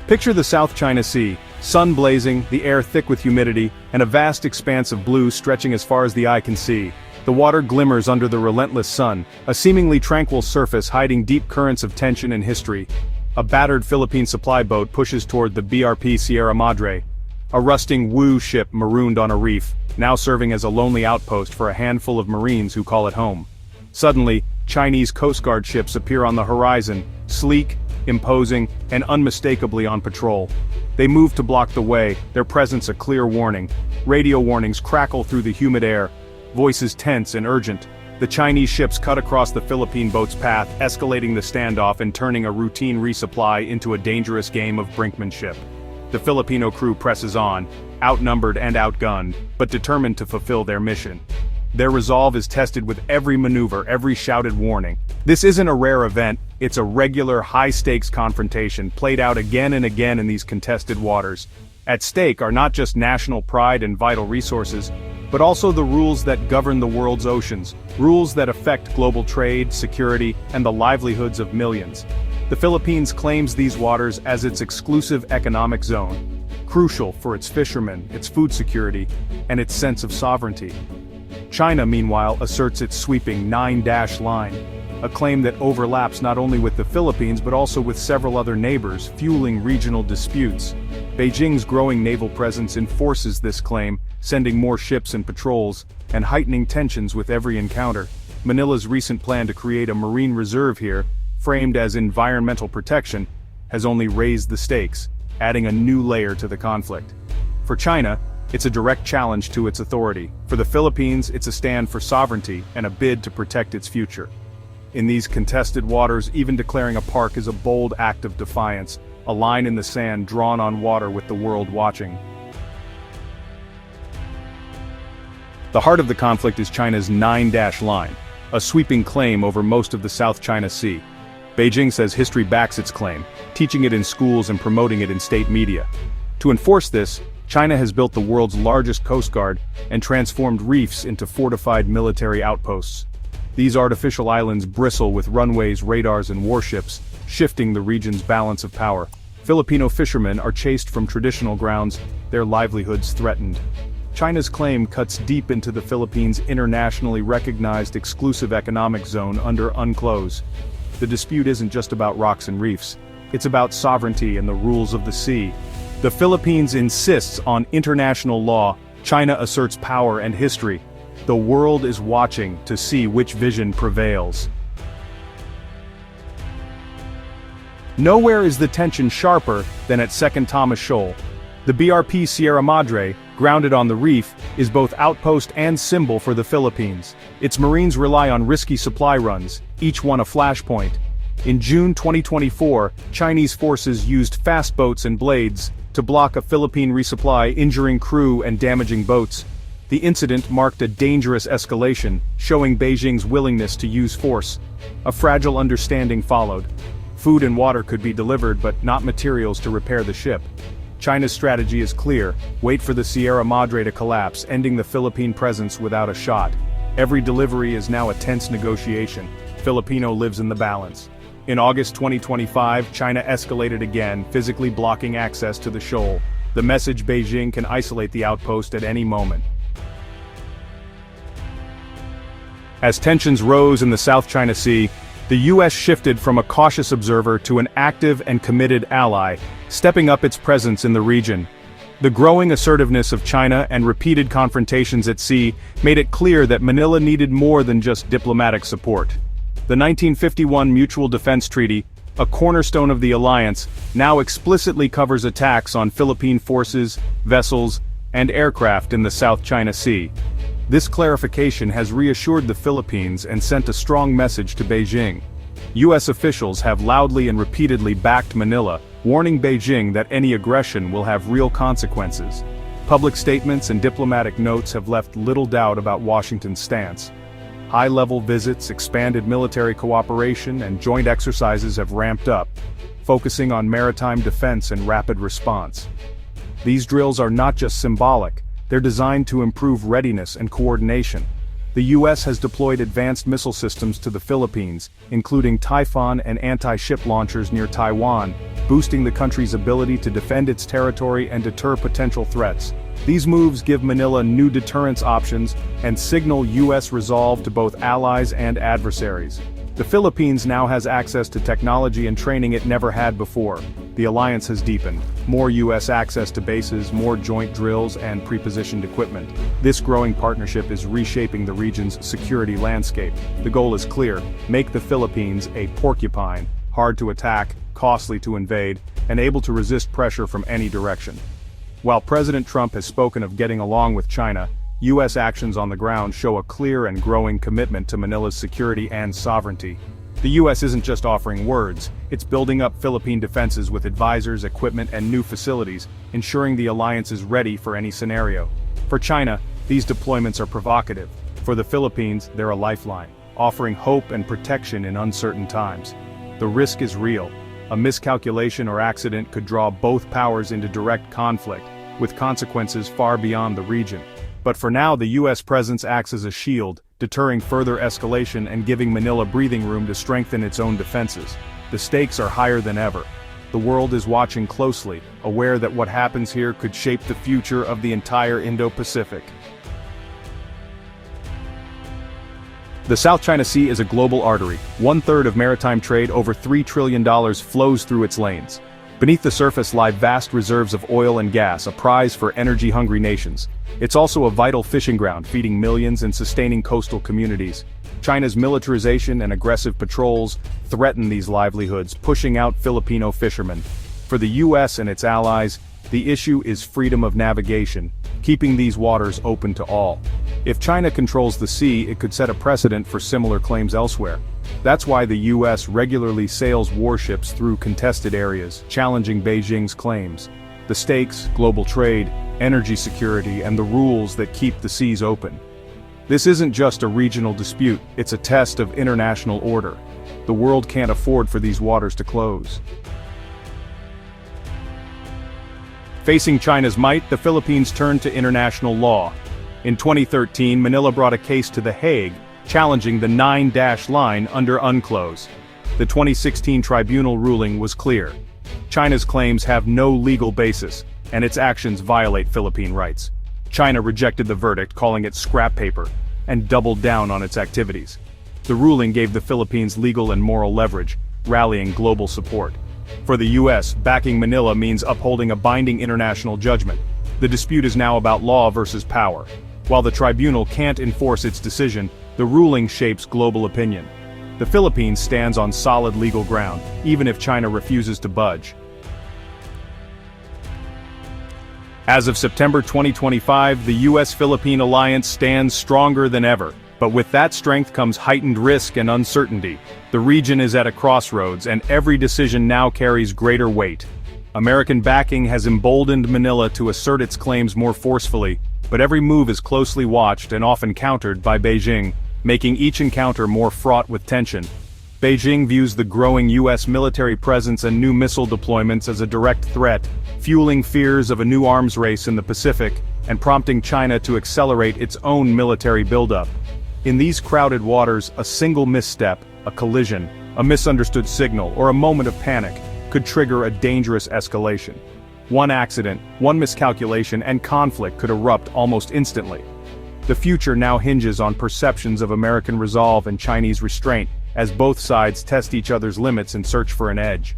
Picture the South China Sea, sun blazing, the air thick with humidity, and a vast expanse of blue stretching as far as the eye can see. The water glimmers under the relentless sun, a seemingly tranquil surface hiding deep currents of tension and history. A battered Philippine supply boat pushes toward the BRP Sierra Madre, a rusting Wu ship marooned on a reef, now serving as a lonely outpost for a handful of Marines who call it home. Suddenly, Chinese Coast Guard ships appear on the horizon, sleek, imposing, and unmistakably on patrol. They move to block the way, their presence a clear warning. Radio warnings crackle through the humid air, voices tense and urgent. The Chinese ships cut across the Philippine boat's path, escalating the standoff and turning a routine resupply into a dangerous game of brinkmanship. The Filipino crew presses on, outnumbered and outgunned, but determined to fulfill their mission. Their resolve is tested with every maneuver, every shouted warning. This isn't a rare event, it's a regular high-stakes confrontation played out again and again in these contested waters. At stake are not just national pride and vital resources, but also the rules that govern the world's oceans, rules that affect global trade, security, and the livelihoods of millions. The Philippines claims these waters as its exclusive economic zone, crucial for its fishermen, its food security, and its sense of sovereignty. China, meanwhile, asserts its sweeping 9-dash line, a claim that overlaps not only with the Philippines but also with several other neighbors, fueling regional disputes. Beijing's growing naval presence enforces this claim, sending more ships and patrols, and heightening tensions with every encounter. Manila's recent plan to create a marine reserve here, framed as environmental protection, has only raised the stakes, adding a new layer to the conflict. For China, it's a direct challenge to its authority. For the Philippines, it's a stand for sovereignty and a bid to protect its future. In these contested waters, even declaring a park is a bold act of defiance, a line in the sand drawn on water with the world watching. The heart of the conflict is China's 9-dash line, a sweeping claim over most of the South China Sea. Beijing says history backs its claim, teaching it in schools and promoting it in state media. To enforce this, China has built the world's largest coast guard and transformed reefs into fortified military outposts. These artificial islands bristle with runways, radars, and warships, shifting the region's balance of power. Filipino fishermen are chased from traditional grounds, their livelihoods threatened. China's claim cuts deep into the Philippines' internationally recognized exclusive economic zone under UNCLOS. The dispute isn't just about rocks and reefs, it's about sovereignty and the rules of the sea. The Philippines insists on international law, China asserts power and history. The world is watching to see which vision prevails. Nowhere is the tension sharper than at Second Thomas Shoal. The BRP Sierra Madre, grounded on the reef, is both outpost and symbol for the Philippines. Its Marines rely on risky supply runs, each one a flashpoint. In June 2024, Chinese forces used fast boats and blades to block a Philippine resupply, injuring crew and damaging boats. The incident marked a dangerous escalation, showing Beijing's willingness to use force. A fragile understanding followed. Food and water could be delivered but not materials to repair the ship. China's strategy is clear: wait for the Sierra Madre to collapse, ending the Philippine presence without a shot. Every delivery is now a tense negotiation. Filipino lives in the balance. In August 2025, China escalated again, physically blocking access to the shoal. The message: Beijing can isolate the outpost at any moment. As tensions rose in the South China Sea, the U.S. shifted from a cautious observer to an active and committed ally, stepping up its presence in the region. The growing assertiveness of China and repeated confrontations at sea made it clear that Manila needed more than just diplomatic support. The 1951 Mutual Defense Treaty, a cornerstone of the alliance, now explicitly covers attacks on Philippine forces, vessels, and aircraft in the South China Sea. This clarification has reassured the Philippines and sent a strong message to Beijing. U.S. officials have loudly and repeatedly backed Manila, warning Beijing that any aggression will have real consequences. Public statements and diplomatic notes have left little doubt about Washington's stance. High-level visits, expanded military cooperation, and joint exercises have ramped up, focusing on maritime defense and rapid response. These drills are not just symbolic, they're designed to improve readiness and coordination. The US has deployed advanced missile systems to the Philippines, including Typhoon and anti-ship launchers near Taiwan, boosting the country's ability to defend its territory and deter potential threats. These moves give Manila new deterrence options and signal US resolve to both allies and adversaries. The Philippines now has access to technology and training it never had before. The alliance has deepened. More US access to bases, more joint drills, and pre-positioned equipment. This growing partnership is reshaping the region's security landscape. The goal is clear: make the Philippines a porcupine, hard to attack, costly to invade, and able to resist pressure from any direction. While President Trump has spoken of getting along with China, US actions on the ground show a clear and growing commitment to Manila's security and sovereignty. The US isn't just offering words, it's building up Philippine defenses with advisors, equipment, and new facilities, ensuring the alliance is ready for any scenario. For China, these deployments are provocative. For the Philippines, they're a lifeline, offering hope and protection in uncertain times. The risk is real. A miscalculation or accident could draw both powers into direct conflict, with consequences far beyond the region. But for now, the US presence acts as a shield, deterring further escalation and giving Manila breathing room to strengthen its own defenses. The stakes are higher than ever. The world is watching closely, aware that what happens here could shape the future of the entire Indo-Pacific. The South China Sea is a global artery. 1/3 of maritime trade, over $3 trillion, flows through its lanes. Beneath the surface lie vast reserves of oil and gas, a prize for energy-hungry nations. It's also a vital fishing ground, feeding millions and sustaining coastal communities. China's militarization and aggressive patrols threaten these livelihoods, pushing out Filipino fishermen. For the US and its allies, the issue is freedom of navigation, keeping these waters open to all. If China controls the sea, it could set a precedent for similar claims elsewhere. That's why the US regularly sails warships through contested areas, challenging Beijing's claims. The stakes, global trade, energy security, and the rules that keep the seas open. This isn't just a regional dispute, it's a test of international order. The world can't afford for these waters to close. Facing China's might, the Philippines turned to international law. In 2013, Manila brought a case to The Hague, challenging the 9-dash line under UNCLOS. The 2016 tribunal ruling was clear. China's claims have no legal basis, and its actions violate Philippine rights. China rejected the verdict, calling it scrap paper, and doubled down on its activities. The ruling gave the Philippines legal and moral leverage, rallying global support. For the US, backing Manila means upholding a binding international judgment. The dispute is now about law versus power. While the tribunal can't enforce its decision, the ruling shapes global opinion. The Philippines stands on solid legal ground, even if China refuses to budge. As of September 2025, the US-Philippine alliance stands stronger than ever. But with that strength comes heightened risk and uncertainty. The region is at a crossroads, and every decision now carries greater weight. American backing has emboldened Manila to assert its claims more forcefully, but every move is closely watched and often countered by Beijing, making each encounter more fraught with tension. Beijing views the growing US military presence and new missile deployments as a direct threat, fueling fears of a new arms race in the Pacific, and prompting China to accelerate its own military buildup. In these crowded waters, a single misstep, a collision, a misunderstood signal, or a moment of panic could trigger a dangerous escalation. One accident, one miscalculation, and conflict could erupt almost instantly. The future now hinges on perceptions of American resolve and Chinese restraint, as both sides test each other's limits and search for an edge.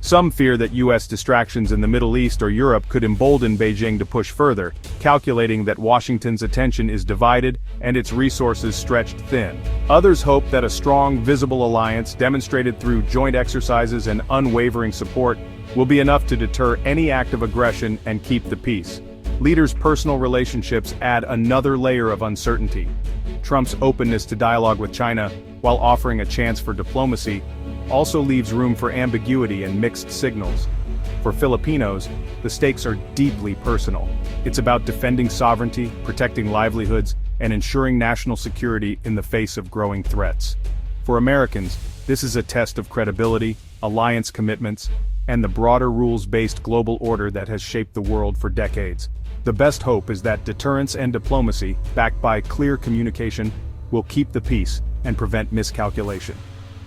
Some fear that US distractions in the Middle East or Europe could embolden Beijing to push further, calculating that Washington's attention is divided and its resources stretched thin. Others hope that a strong, visible alliance demonstrated through joint exercises and unwavering support will be enough to deter any act of aggression and keep the peace. Leaders' personal relationships add another layer of uncertainty. Trump's openness to dialogue with China, while offering a chance for diplomacy, also leaves room for ambiguity and mixed signals. For Filipinos, the stakes are deeply personal. It's about defending sovereignty, protecting livelihoods, and ensuring national security in the face of growing threats. For Americans, this is a test of credibility, alliance commitments, and the broader rules-based global order that has shaped the world for decades. The best hope is that deterrence and diplomacy, backed by clear communication, will keep the peace and prevent miscalculation.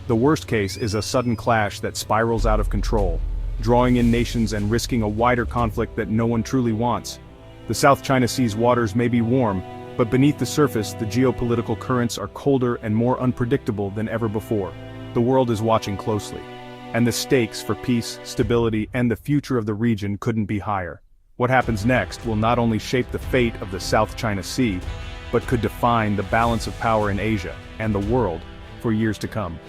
The worst case is a sudden clash that spirals out of control, drawing in nations and risking a wider conflict that no one truly wants. The South China Sea's waters may be warm, but beneath the surface the geopolitical currents are colder and more unpredictable than ever before. The world is watching closely, and the stakes for peace, stability, and the future of the region couldn't be higher. What happens next will not only shape the fate of the South China Sea, but could define the balance of power in Asia and the world for years to come.